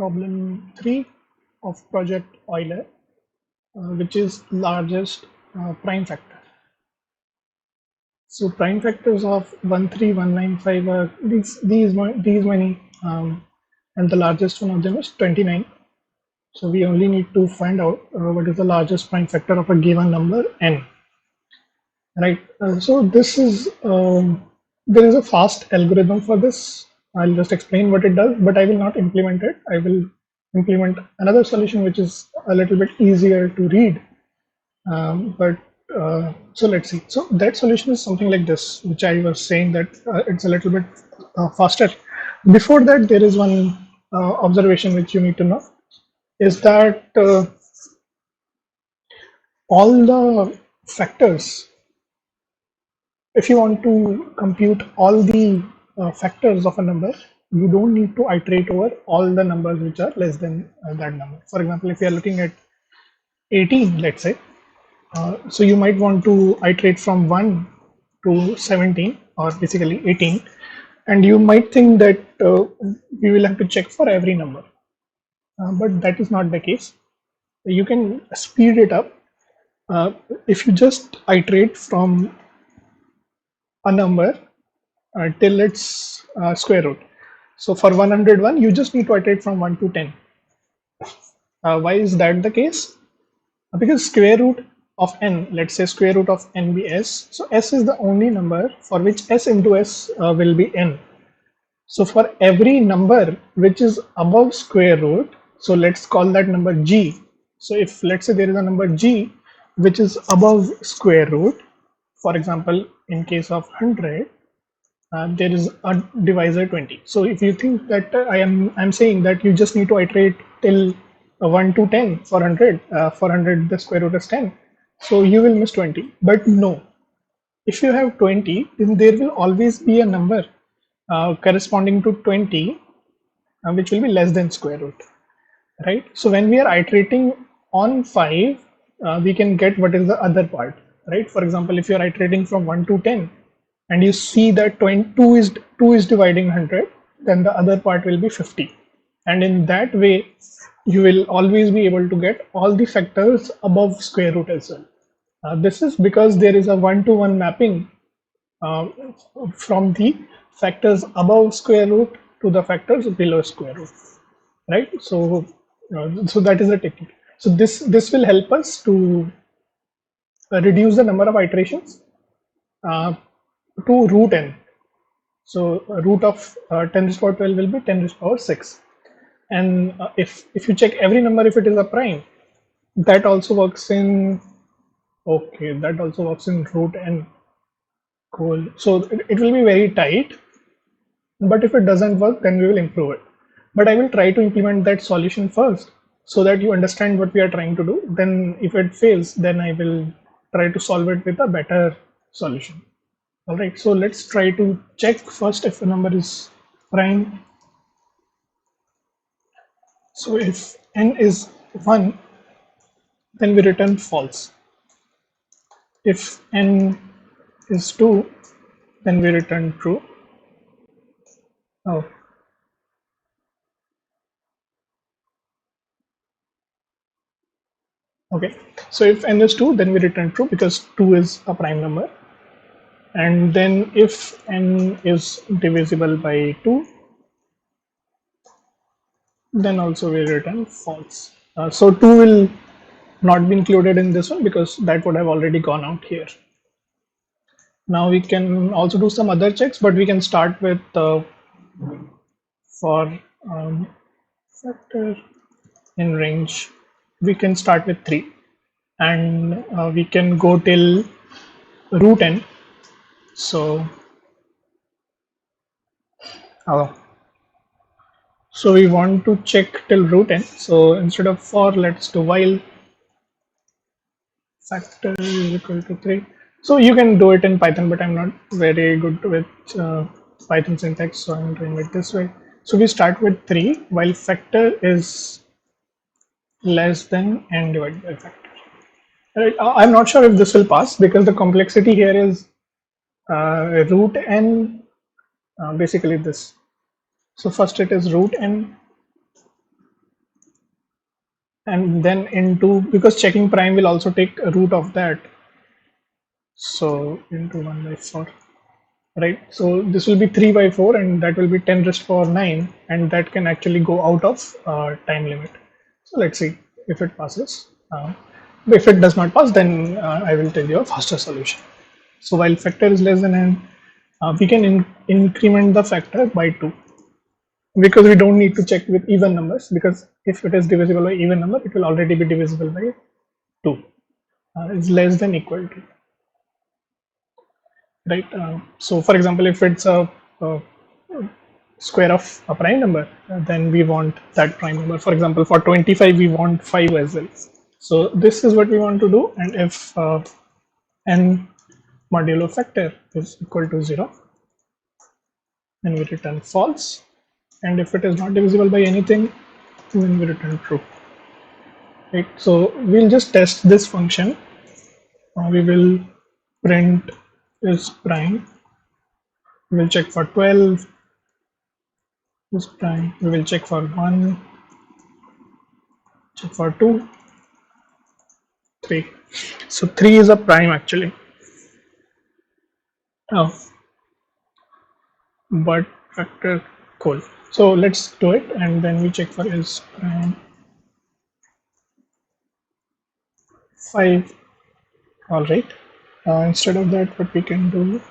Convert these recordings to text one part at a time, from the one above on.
problem 3 of project Euler, which is largest prime factor. So prime factors of 1, 3, 1, 9, 5 are these many, and the largest one of them is 29. So we only need to find out what is the largest prime factor of a given number n. Right. So this is there is a fast algorithm for this. I'll just explain what it does, but I will not implement it. I will implement another solution which is a little bit easier to read. So let's see. So that solution is something like this, which I was saying that it's a little bit faster. Before that, there is one observation which you need to know is that all the factors, if you want to compute all the factors of a number, you don't need to iterate over all the numbers which are less than that number. For example, if you are looking at 18, let's say, so you might want to iterate from 1 to 17 or basically 18, and you might think that we will have to check for every number, but that is not the case. You can speed it up if you just iterate from a number till its square root. So for 101, you just need to iterate from 1 to 10. Why is that the case? Because square root of n, let's say square root of n be s, so s is the only number for which s into s will be n. So for every number which is above square root, so let's call that number g. So if let's say there is a number g which is above square root, for example, in case of 100, there is a divisor 20. So if you think that I'm saying that you just need to iterate till 1 to 10 for 100, for 100 the square root is 10, so you will miss 20. But no, if you have 20, then there will always be a number corresponding to 20 which will be less than square root, right? So when we are iterating on 5, we can get what is the other part, right? For example, if you are iterating from 1 to 10 and you see that 2 is dividing 100, then the other part will be 50, and in that way you will always be able to get all the factors above square root as well. This is because there is a one-to-one mapping uh, from the factors above square root to the factors below square root, right? So so that is the technique. So this will help us to reduce the number of iterations to root n. So root of 10 raised to power 12 will be 10 raised to power 6. And if you check every number, if it is a prime, that also works in, okay, that also works in root n. Cool. So it will be very tight, but if it doesn't work, then we will improve it. But I will try to implement that solution first so that you understand what we are trying to do. Then if it fails, then I will try to solve it with a better solution. All right, so let's try to check first if a number is prime. So if n is 1, then we return false. If n is 2, then we return true. Oh, okay. So if n is 2, then we return true because 2 is a prime number. And then if n is divisible by 2, then also we return false. So 2 will not be included in this one because that would have already gone out here. Now we can also do some other checks, but we can start with for factor in range, we can start with 3, and we can go till root n. So so we want to check till root n. So instead of for, let's do while factor is equal to 3. So you can do it in Python, but I'm not very good with Python syntax, so I'm doing it this way. So we start with 3 while factor is less than n divided by factor. Right. I'm not sure if this will pass because the complexity here is root n, basically this. So first it is root n, and then into, because checking prime will also take a root of that, so into 1 by 4, right? So this will be 3 by 4, and that will be 10 raised to power 9, and that can actually go out of time limit. So let's see if it passes. If it does not pass, then I will tell you a faster solution. So while factor is less than n, we can increment the factor by 2, because we don't need to check with even numbers, because if it is divisible by even number, it will already be divisible by 2. Is less than equal to, right? So for example, if it's a square of a prime number, then we want that prime number. For example, for 25 we want 5 as well. So this is what we want to do, and if n modulo factor is equal to 0, then we return false, and if it is not divisible by anything, then we return true, right? So we'll just test this function. We will print is prime, we will check for 12 is prime, we will check for 1, check for 2, 3. So 3 is a prime actually. Oh, but factor, cool. So let's do it, and then we check for is prime 5. All right. Instead of that, what we can do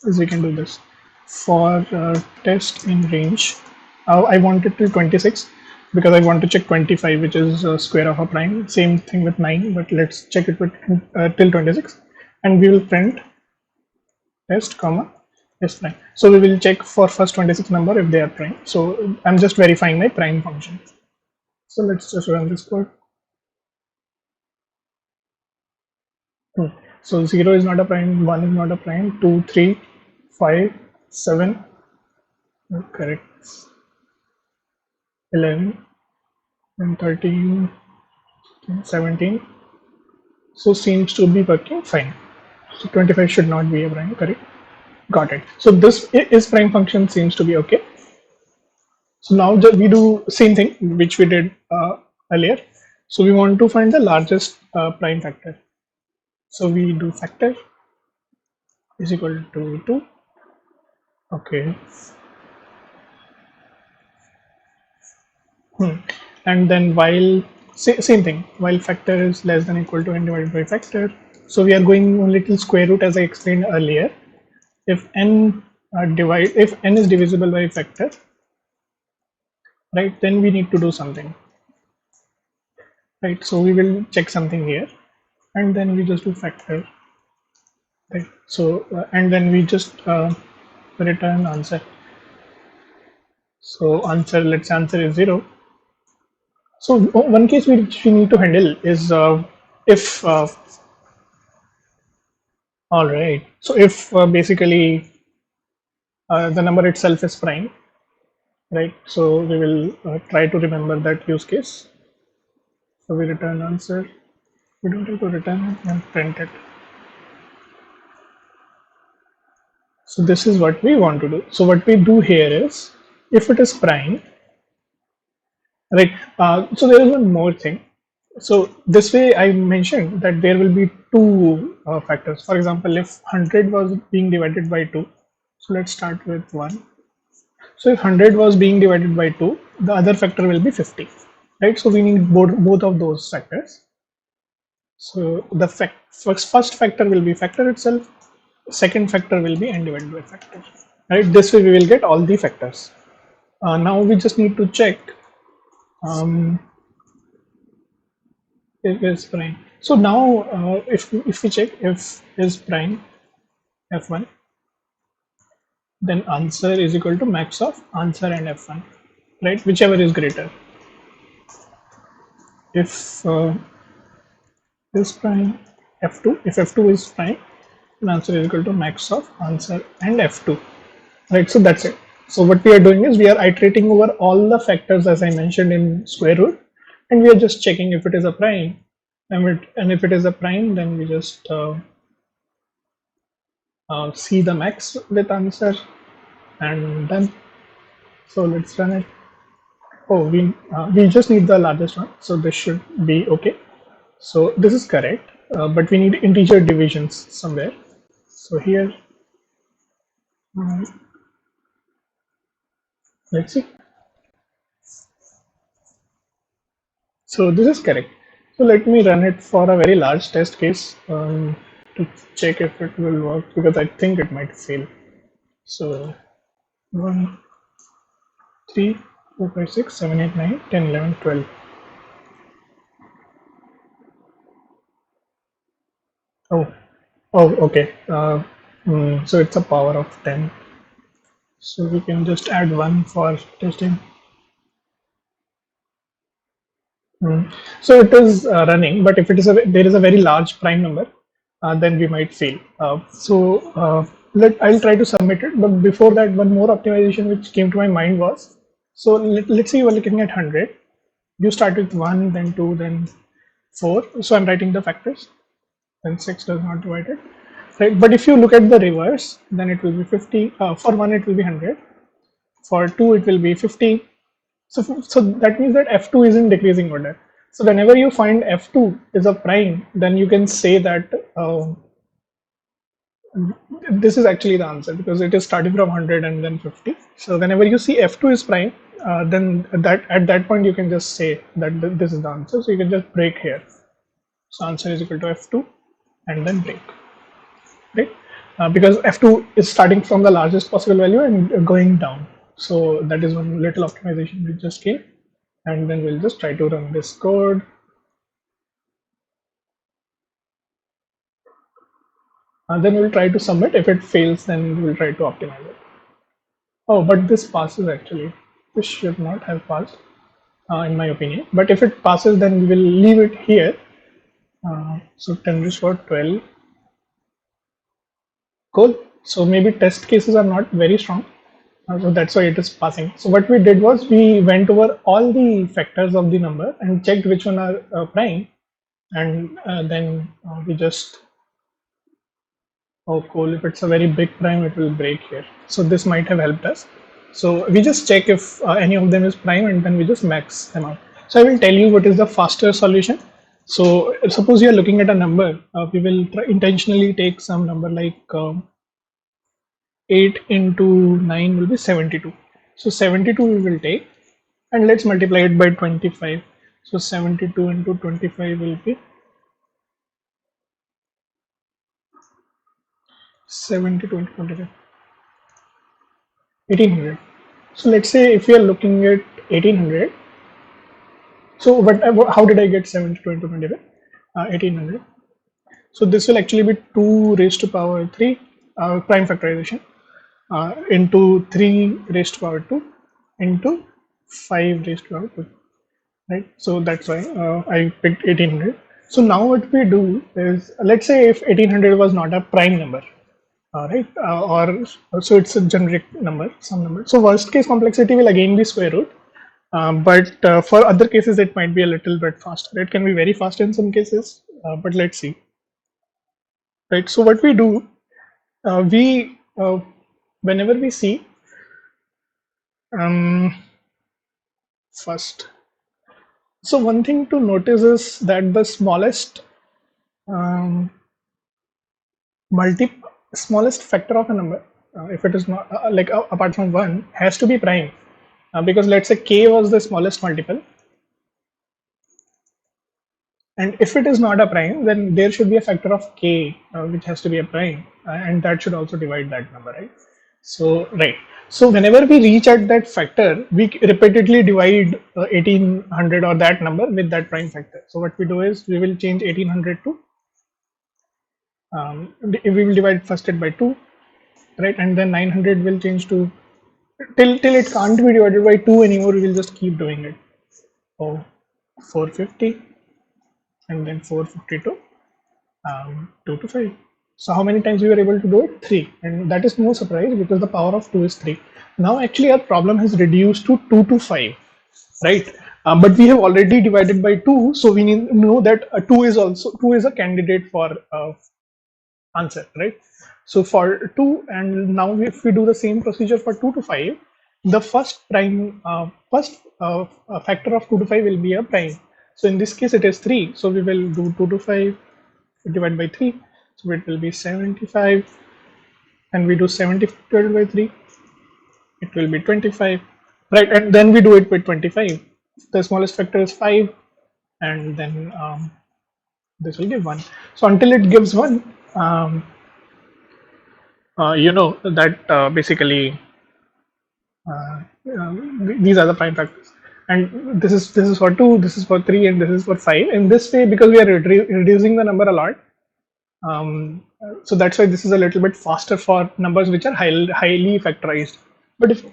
is we can do this. For test in range, I want it till 26, because I want to check 25, which is square of a prime. Same thing with 9, but let's check it with till 26, and we will print test comma is prime. So we will check for first 26 number if they are prime. So I'm just verifying my prime function. So let's just run this code. So 0 is not a prime, 1 is not a prime, 2, 3, 5, 7, correct, 11, and 13, 17. So seems to be working fine. So 25 should not be a prime, correct? Got it. So this is prime function seems to be okay. So now we do same thing which we did earlier. So we want to find the largest prime factor. So we do factor is equal to 2. Okay. And then while same thing, while factor is less than equal to n divided by factor, so we are going only till square root, as I explained earlier. If n if n is divisible by factor, right, then we need to do something, right? So we will check something here, and then we just do factor, right? So and then we just return answer. So answer, let's say answer is 0. So one case which we need to handle is if all right, so if basically the number itself is prime, right? So we will try to remember that use case. So we return answer, we don't have to return it and print it. So this is what we want to do. So what we do here is, if it is prime, right? So there is one more thing. So this way I mentioned that there will be two factors. For example, if 100 was being divided by 2, so let's start with 1. So if 100 was being divided by 2, the other factor will be 50, right? So we need both of those factors. So the first factor will be factor itself, second factor will be n divided by factor, right? This way we will get all the factors. Now we just need to check if is prime. So now if we check if is prime f1, then answer is equal to max of answer and f1, right? Whichever is greater. If is prime f2, if f2 is prime, then answer is equal to max of answer and f2, right? So that's it. So what we are doing is we are iterating over all the factors as I mentioned in square root, and we are just checking if it is a prime, and if it is a prime, then we just see the max with answer and done. So let's run it. Oh, we just need the largest one, so this should be okay. So this is correct, but we need integer divisions somewhere. So here, uh, let's see. So this is correct. So let me run it for a very large test case to check if it will work, because I think it might fail. So 1, 3, 4, 5, 6, 7, 8, 9, 10, 11, 12. Oh, oh, okay. So it's a power of 10. So we can just add 1 for testing. So it is running, but if it is there is a very large prime number, then we might fail. I'll try to submit it, but before that, one more optimization which came to my mind was, so let's say you are looking at 100. You start with 1, then 2, then 4. So I'm writing the factors. Then 6 does not divide it. Right? But if you look at the reverse, then it will be 50. For 1, it will be 100. For 2, it will be 50. So that means that f2 is in decreasing order. So whenever you find f2 is a prime, then you can say that this is actually the answer, because it is starting from 100 and then 50. So whenever you see f2 is prime, then that at that point you can just say that this is the answer. So you can just break here. So answer is equal to f2 and then break, right? Because f2 is starting from the largest possible value and going down. So that is one little optimization we just came. And then we'll just try to run this code. And then we'll try to submit. If it fails, then we'll try to optimize it. Oh, but this passes actually. This should not have passed, in my opinion. But if it passes, then we will leave it here. So 10 raised to 12. Cool. So maybe test cases are not very strong. So that's why it is passing. So what we did was we went over all the factors of the number and checked which one are prime, and then we just, oh cool, if it's a very big prime, it will break here. So this might have helped us. So we just check if any of them is prime, and then we just max them out. So I will tell you what is the faster solution. So suppose you are looking at a number, we will intentionally take some number like 8 into 9 will be 72. So 72 we will take, and let's multiply it by 25. So 72 into 25 will be 72 into 25, 1800. So let's say if we are looking at 1800, so how did I get 72 into 25? 1800. So this will actually be 2 raised to power 3 prime factorization into 3 raised to power 2 into 5 raised to power 2, right? So that's why I picked 1800. So now what we do is, let's say if 1800 was not a prime number, right? Or so it's a generic number, some number. So worst case complexity will again be square root. But for other cases, it might be a little bit faster. It can be very fast in some cases, but let's see. Right. So what we do, whenever we see first. So one thing to notice is that the smallest smallest factor of a number, if it is not apart from 1, has to be prime, because let's say k was the smallest multiple, and if it is not a prime, then there should be a factor of k which has to be a prime, and that should also divide that number, right? So right, so whenever we reach at that factor, we repeatedly divide 1800 or that number with that prime factor. So what we do is we will change 1800 to we will divide first it by 2, right? And then 900 will change to till it can't be divided by 2 anymore. We will just keep doing it. Oh, 450, and then 452, 2 to 5. So how many times we were able to do it? 3, and that is no surprise because the power of 2 is 3. Now actually our problem has reduced to 2 to 5, right? But we have already divided by 2, so we need to know that 2 is a candidate for answer, right? So for 2, and now if we do the same procedure for 2 to 5, the first prime, factor of 2 to 5 will be a prime. So in this case, it is 3. So we will do 2 to 5 divided by 3. So it will be 75. And we do 70 divided by 3. It will be 25. Right. And then we do it with 25. The smallest factor is 5. And then this will give 1. So until it gives 1, you know that basically these are the prime factors, and this is for 2, this is for 3, and this is for 5. In this way, because we are reducing the number a lot, so that's why this is a little bit faster for numbers which are highly factorized. But if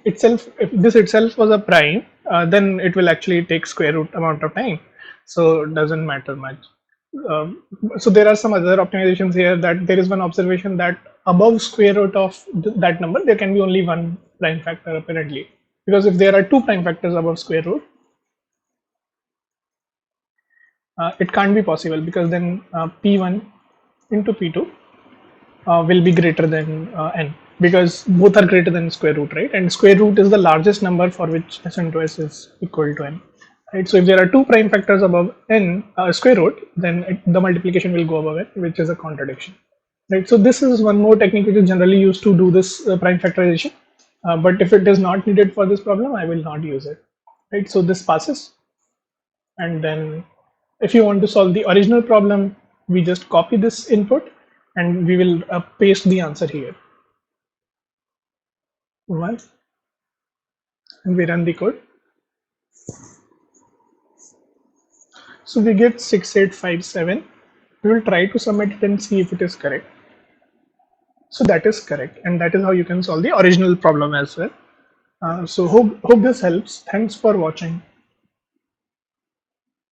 this itself was a prime, then it will actually take square root amount of time, so it doesn't matter much. So there are some other optimizations here, that there is one observation that above square root of that number there can be only one prime factor apparently, because if there are two prime factors above square root, it can't be possible, because then p1 into p2 will be greater than n, because both are greater than square root, right? And square root is the largest number for which s into s is equal to n, right? So if there are two prime factors above n square root, then the multiplication will go above it, which is a contradiction, right? So this is one more technique which is generally used to do this prime factorization, but if it is not needed for this problem, I will not use it, right? So this passes, and then if you want to solve the original problem, we just copy this input and we will paste the answer here. One, and we run the code. So we get 6857. We will try to submit it and see if it is correct. So that is correct, and that is how you can solve the original problem as well. So hope this helps. Thanks for watching.